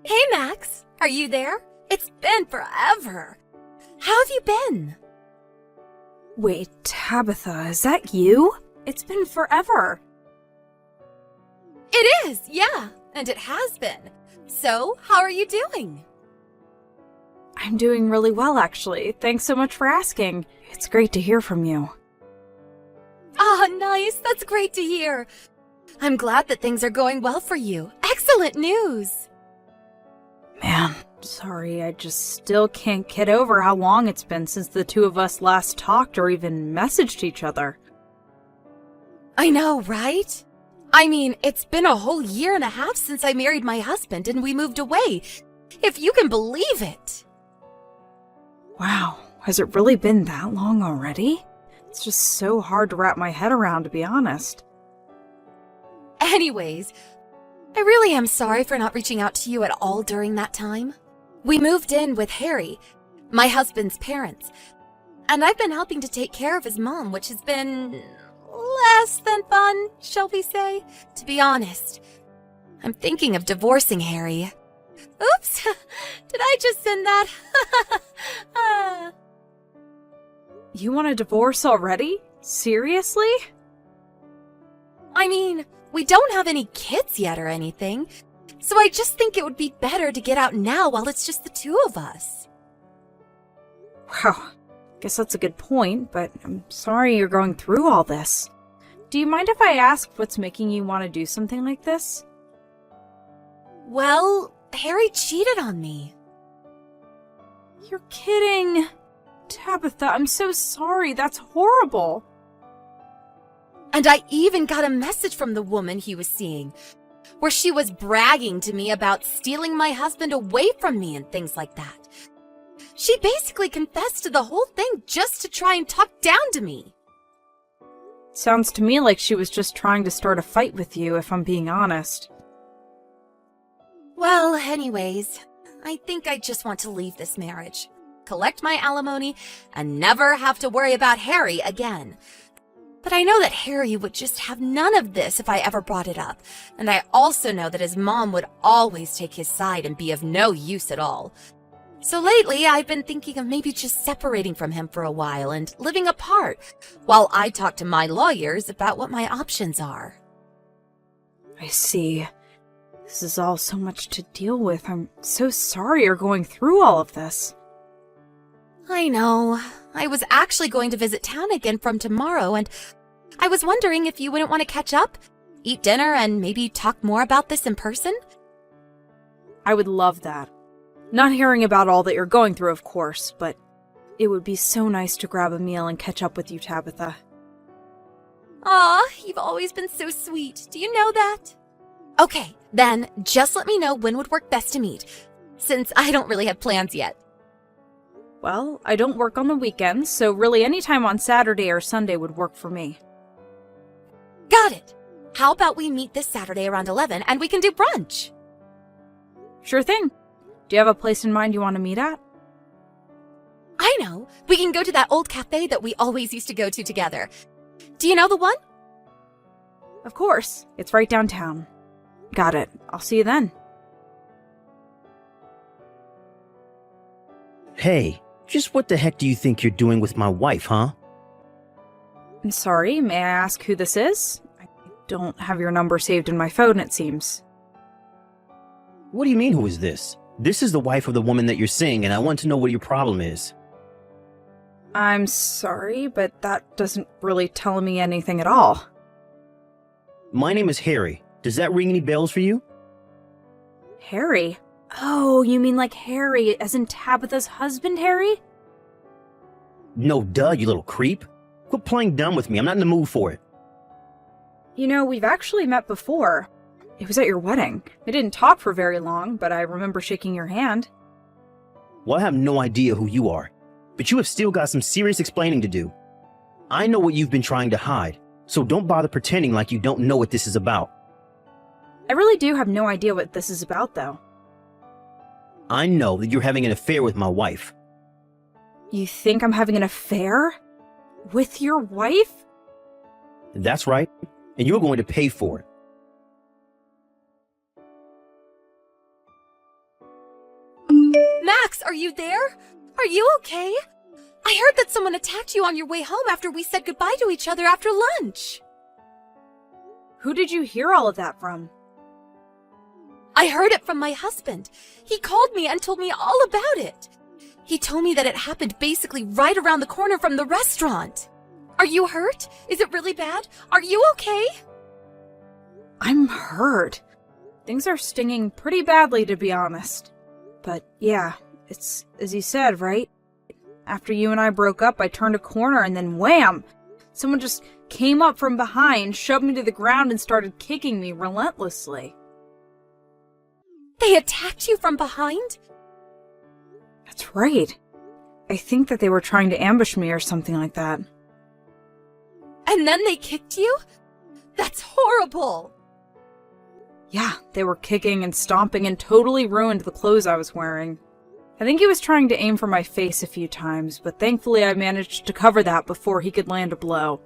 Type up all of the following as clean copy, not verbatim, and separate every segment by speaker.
Speaker 1: Hey, Max. Are you there? It's been forever. How have you been?
Speaker 2: Wait, Tabitha, is that you? It's been forever.
Speaker 1: It is, yeah, and it has been. So, how are you doing?
Speaker 2: I'm doing really well, actually. Thanks so much for asking. It's great to hear from you.
Speaker 1: Ah, nice. That's great to hear. I'm glad that things are going well for you. Excellent news.
Speaker 2: Man, sorry, I just still can't get over how long it's been since the two of us last talked or even messaged each other.
Speaker 1: I know, right? I mean, it's been a whole year and a half since I married my husband and we moved away. If you can believe it.
Speaker 2: Wow, has it really been that long already? It's just so hard to wrap my head around, to be honest.
Speaker 1: Anyways, I really am sorry for not reaching out to you at all during that time. We moved in with Harry, my husband's parents, and I've been helping to take care of his mom, which has been less than fun, shall we say? To be honest, I'm thinking of divorcing Harry. Oops, did I just send that?
Speaker 2: You want a divorce already? Seriously?
Speaker 1: I mean, we don't have any kids yet or anything, so I just think it would be better to get out now while it's just the two of us.
Speaker 2: Wow, guess that's a good point, but I'm sorry you're going through all this. Do you mind if I ask what's making you want to do something like this?
Speaker 1: Well, Harry cheated on me.
Speaker 2: You're kidding. Tabitha, I'm so sorry. That's horrible.
Speaker 1: And I even got a message from the woman he was seeing, where she was bragging to me about stealing my husband away from me and things like that. She basically confessed to the whole thing just to try and talk down to me.
Speaker 2: Sounds to me like she was just trying to start a fight with you, if I'm being honest.
Speaker 1: Well, anyways, I think I just want to leave this marriage, collect my alimony, and never have to worry about Harry again. But I know that Harry would just have none of this if I ever brought it up, and I also know that his mom would always take his side and be of no use at all. So lately, I've been thinking of maybe just separating from him for a while and living apart, while I talk to my lawyers about what my options are.
Speaker 2: I see. This is all so much to deal with. I'm so sorry you're going through all of this.
Speaker 1: I know. I was actually going to visit town again from tomorrow, and I was wondering if you wouldn't want to catch up, eat dinner, and maybe talk more about this in person?
Speaker 2: I would love that. Not hearing about all that you're going through, of course, but it would be so nice to grab a meal and catch up with you, Tabitha.
Speaker 1: Aw, you've always been so sweet. Do you know that? Okay, then just let me know when would work best to meet, since I don't really have plans yet.
Speaker 2: Well, I don't work on the weekends, so really any time on Saturday or Sunday would work for me.
Speaker 1: Got it. How about we meet this Saturday around 11 and we can do brunch?
Speaker 2: Sure thing. Do you have a place in mind you want to meet at?
Speaker 1: I know. We can go to that old cafe that we always used to go to together. Do you know the one?
Speaker 2: Of course. It's right downtown. Got it. I'll see you then.
Speaker 3: Hey, just what the heck do you think you're doing with my wife, huh?
Speaker 2: I'm sorry, may I ask who this is? I don't have your number saved in my phone, it seems.
Speaker 3: What do you mean, who is this? This is the wife of the woman that you're seeing, and I want to know what your problem is.
Speaker 2: I'm sorry, but that doesn't really tell me anything at all.
Speaker 3: My name is Harry. Does that ring any bells for you?
Speaker 2: Harry? Oh, you mean like Harry, as in Tabitha's husband, Harry?
Speaker 3: No, duh, you little creep. Quit playing dumb with me. I'm not in the mood for it.
Speaker 2: You know, we've actually met before. It was at your wedding. I didn't talk for very long, but I remember shaking your hand.
Speaker 3: Well, I have no idea who you are, but you have still got some serious explaining to do. I know what you've been trying to hide, so don't bother pretending like you don't know what this is about.
Speaker 2: I really do have no idea what this is about, though.
Speaker 3: I know that you're having an affair with my wife.
Speaker 2: You think I'm having an affair? With your wife?
Speaker 3: That's right, and you're going to pay for it.
Speaker 1: Max, are you there? Are you okay? I heard that someone attacked you on your way home after we said goodbye to each other after lunch.
Speaker 2: Who did you hear all of that from?
Speaker 1: I heard it from my husband. He called me and told me all about it. He told me that it happened basically right around the corner from the restaurant. Are you hurt? Is it really bad? Are you okay?
Speaker 2: I'm hurt. Things are stinging pretty badly, to be honest. But yeah, it's as you said, right? After you and I broke up, I turned a corner and then wham! Someone just came up from behind, shoved me to the ground, and started kicking me relentlessly.
Speaker 1: They attacked you from behind?
Speaker 2: That's right. I think that they were trying to ambush me or something like that.
Speaker 1: And then they kicked you? That's horrible!
Speaker 2: Yeah, they were kicking and stomping and totally ruined the clothes I was wearing. I think he was trying to aim for my face a few times, but thankfully I managed to cover that before he could land a blow.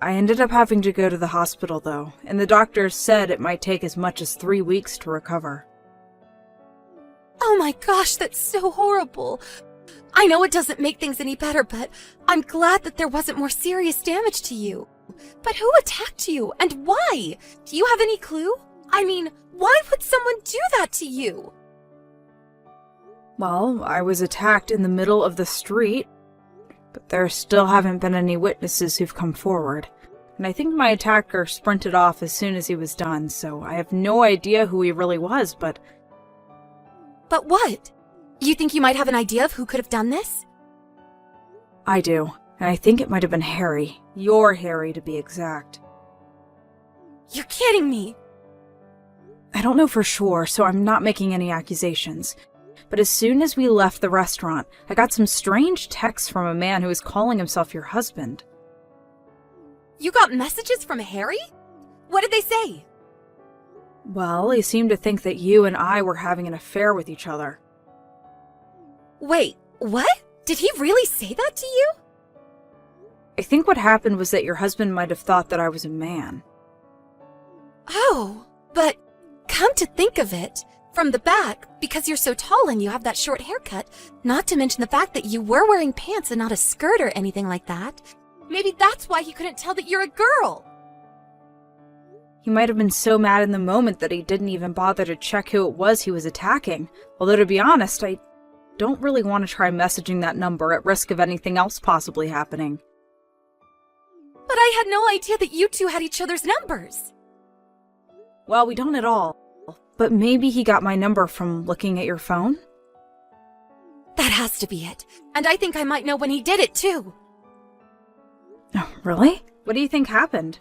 Speaker 2: I ended up having to go to the hospital though, and the doctors said it might take as much as 3 weeks to recover.
Speaker 1: Oh my gosh, that's so horrible. I know it doesn't make things any better, but I'm glad that there wasn't more serious damage to you. But who attacked you, and why? Do you have any clue? I mean, why would someone do that to you?
Speaker 2: Well, I was attacked in the middle of the street, but there still haven't been any witnesses who've come forward. And I think my attacker sprinted off as soon as he was done, so I have no idea who he really was, but...
Speaker 1: But what? You think you might have an idea of who could have done this?
Speaker 2: I do, and I think it might have been Harry. Your Harry, to be exact.
Speaker 1: You're kidding me!
Speaker 2: I don't know for sure, so I'm not making any accusations. But as soon as we left the restaurant, I got some strange texts from a man who was calling himself your husband.
Speaker 1: You got messages from Harry? What did they say?
Speaker 2: Well, he seemed to think that you and I were having an affair with each other.
Speaker 1: Wait, what? Did he really say that to you?
Speaker 2: I think what happened was that your husband might have thought that I was a man.
Speaker 1: Oh, but come to think of it, from the back, because you're so tall and you have that short haircut, not to mention the fact that you were wearing pants and not a skirt or anything like that, maybe that's why he couldn't tell that you're a girl.
Speaker 2: He might have been so mad in the moment that he didn't even bother to check who it was he was attacking. Although, to be honest, I don't really want to try messaging that number at risk of anything else possibly happening.
Speaker 1: But I had no idea that you two had each other's numbers.
Speaker 2: Well, we don't at all. But maybe he got my number from looking at your phone?
Speaker 1: That has to be it. And I think I might know when he did it, too.
Speaker 2: Oh, really? What do you think happened?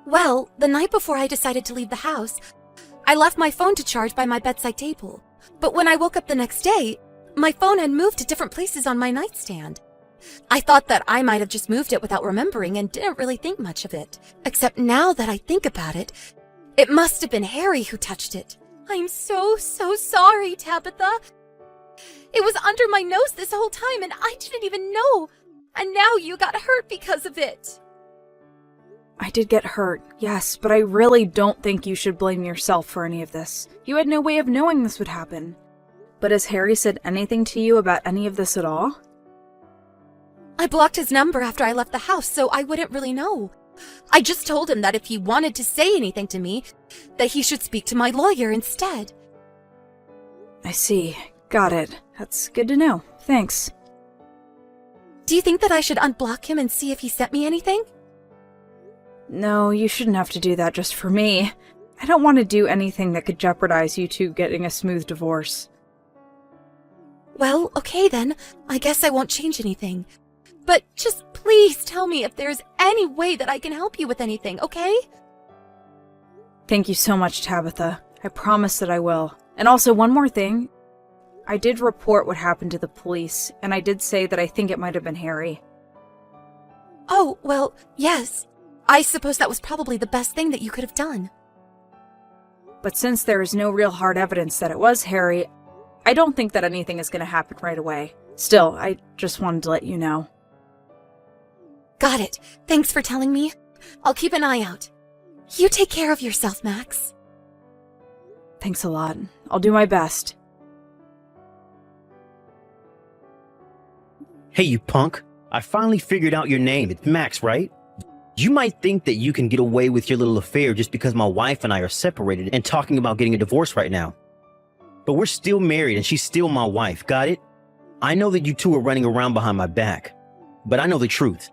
Speaker 1: Well, the night before I decided to leave the house, I left my phone to charge by my bedside table. But when I woke up the next day, my phone had moved to different places on my nightstand. I thought that I might have just moved it without remembering and didn't really think much of it. Except now that I think about it, it must have been Harry who touched it. I'm so sorry, Tabitha. It was under my nose this whole time and I didn't even know. And now you got hurt because of it.
Speaker 2: I did get hurt, yes, but I really don't think you should blame yourself for any of this. You had no way of knowing this would happen. But has Harry said anything to you about any of this at all?
Speaker 1: I blocked his number after I left the house, so I wouldn't really know. I just told him that if he wanted to say anything to me, that he should speak to my lawyer instead.
Speaker 2: I see. Got it. That's good to know. Thanks.
Speaker 1: Do you think that I should unblock him and see if he sent me anything?
Speaker 2: No, you shouldn't have to do that just for me. I don't want to do anything that could jeopardize you two getting a smooth divorce.
Speaker 1: Well, okay then. I guess I won't change anything. But just please tell me if there's any way that I can help you with anything, okay?
Speaker 2: Thank you so much, Tabitha. I promise that I will. And also, one more thing. I did report what happened to the police, and I did say that I think it might have been Harry.
Speaker 1: Oh, well, yes. I suppose that was probably the best thing that you could have done.
Speaker 2: But since there is no real hard evidence that it was Harry, I don't think that anything is going to happen right away. Still, I just wanted to let you know.
Speaker 1: Got it. Thanks for telling me. I'll keep an eye out. You take care of yourself, Max.
Speaker 2: Thanks a lot. I'll do my best.
Speaker 3: Hey, you punk. I finally figured out your name. It's Max, right? You might think that you can get away with your little affair just because my wife and I are separated and talking about getting a divorce right now. But we're still married and she's still my wife, got it? I know that you two are running around behind my back, but I know the truth.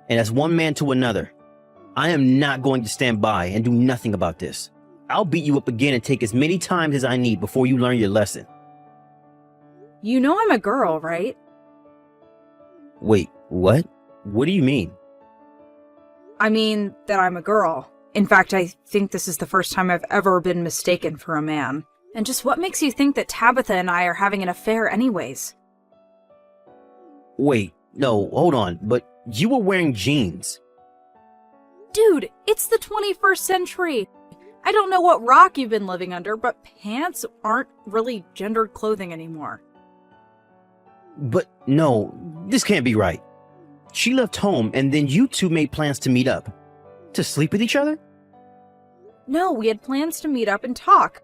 Speaker 3: And as one man to another, I am not going to stand by and do nothing about this. I'll beat you up again and take as many times as I need before you learn your lesson.
Speaker 2: You know I'm a girl, right?
Speaker 3: Wait, what? What do you mean?
Speaker 2: I mean that I'm a girl. In fact, I think this is the first time I've ever been mistaken for a man. And just what makes you think that Tabitha and I are having an affair anyways?
Speaker 3: Wait, no, hold on, but you were wearing jeans.
Speaker 2: Dude, it's the 21st century. I don't know what rock you've been living under, but pants aren't really gendered clothing anymore.
Speaker 3: But no, this can't be right. She left home and then you two made plans to meet up. To sleep with each other?
Speaker 2: No, we had plans to meet up and talk.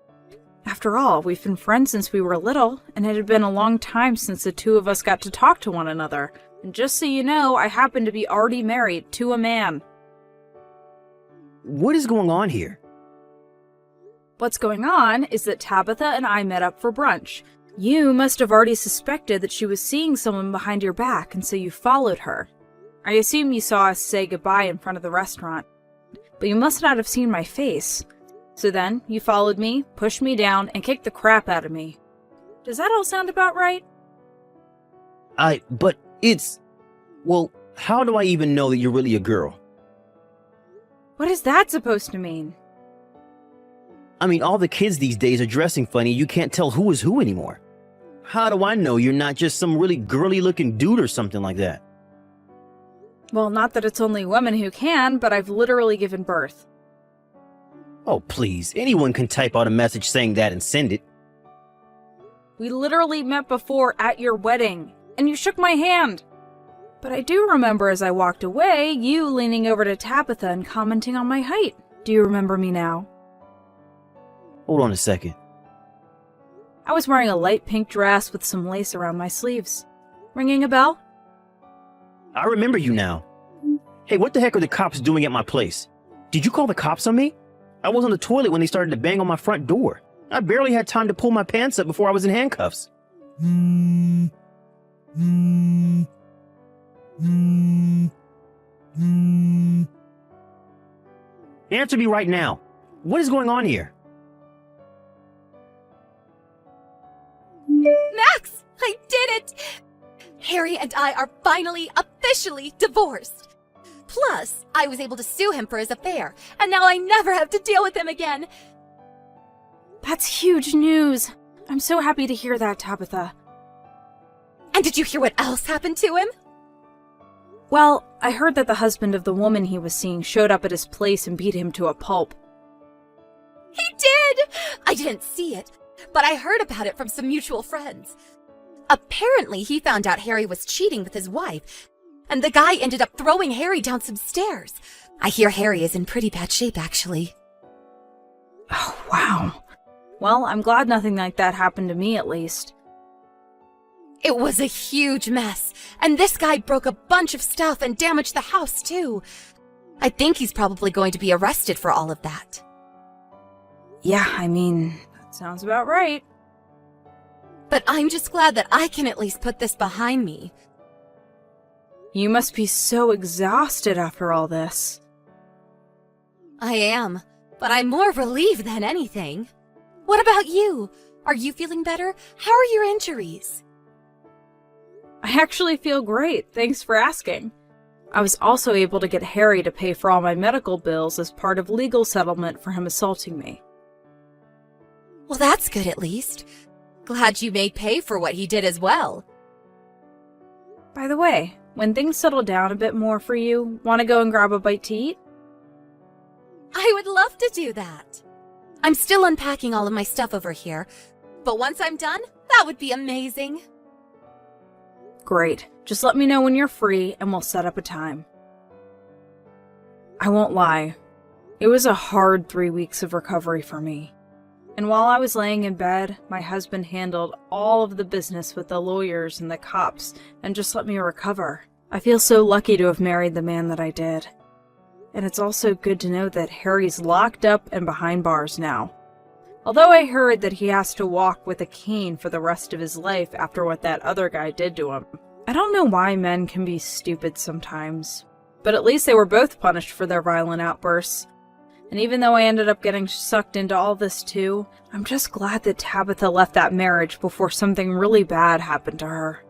Speaker 2: After all, we've been friends since we were little, and it had been a long time since the two of us got to talk to one another. And just so you know, I happen to be already married to a man.
Speaker 3: What is going on here?
Speaker 2: What's going on is that Tabitha and I met up for brunch. You must have already suspected that she was seeing someone behind your back, and so you followed her. I assume you saw us say goodbye in front of the restaurant, but you must not have seen my face. So then, you followed me, pushed me down, and kicked the crap out of me. Does that all sound about right?
Speaker 3: But it's... Well, how do I even know that you're really a girl?
Speaker 2: What is that supposed to mean?
Speaker 3: I mean, all the kids these days are dressing funny, you can't tell who is who anymore. How do I know you're not just some really girly-looking dude or something like that?
Speaker 2: Well, not that it's only women who can, but I've literally given birth.
Speaker 3: Oh, please. Anyone can type out a message saying that and send it.
Speaker 2: We literally met before at your wedding, and you shook my hand. But I do remember as I walked away, you leaning over to Tabitha and commenting on my height. Do you remember me now?
Speaker 3: Hold on a second.
Speaker 2: I was wearing a light pink dress with some lace around my sleeves. Ringing a bell?
Speaker 3: I remember you now. Hey, what the heck are the cops doing at my place? Did you call the cops on me? I was on the toilet when they started to bang on my front door. I barely had time to pull my pants up before I was in handcuffs. Answer me right now. What is going on here?
Speaker 1: Max, I did it! Harry and I are finally officially divorced. Plus, I was able to sue him for his affair, and now I never have to deal with him again.
Speaker 2: That's huge news. I'm so happy to hear that, Tabitha.
Speaker 1: And did you hear what else happened to him?
Speaker 2: Well, I heard that the husband of the woman he was seeing showed up at his place and beat him to a pulp.
Speaker 1: He did! I didn't see it, but I heard about it from some mutual friends. Apparently, he found out Harry was cheating with his wife, and the guy ended up throwing Harry down some stairs. I hear Harry is in pretty bad shape, actually.
Speaker 2: Oh, wow. Well, I'm glad nothing like that happened to me, at least.
Speaker 1: It was a huge mess, and this guy broke a bunch of stuff and damaged the house, too. I think he's probably going to be arrested for all of that.
Speaker 2: Yeah, I mean, that sounds about right.
Speaker 1: But I'm just glad that I can at least put this behind me.
Speaker 2: You must be so exhausted after all this.
Speaker 1: I am, but I'm more relieved than anything. What about you? Are you feeling better? How are your injuries?
Speaker 2: I actually feel great, thanks for asking. I was also able to get Harry to pay for all my medical bills as part of legal settlement for him assaulting me.
Speaker 1: Well, that's good at least. Glad you made pay for what he did as well.
Speaker 2: By the way, when things settle down a bit more for you, want to go and grab a bite to eat?
Speaker 1: I would love to do that. I'm still unpacking all of my stuff over here, but once I'm done, that would be amazing.
Speaker 2: Great. Just let me know when you're free and we'll set up a time. I won't lie. It was a hard 3 weeks of recovery for me. And while I was laying in bed, my husband handled all of the business with the lawyers and the cops and just let me recover. I feel so lucky to have married the man that I did. And it's also good to know that Harry's locked up and behind bars now. Although I heard that he has to walk with a cane for the rest of his life after what that other guy did to him. I don't know why men can be stupid sometimes. But at least they were both punished for their violent outbursts. And even though I ended up getting sucked into all this too, I'm just glad that Tabitha left that marriage before something really bad happened to her.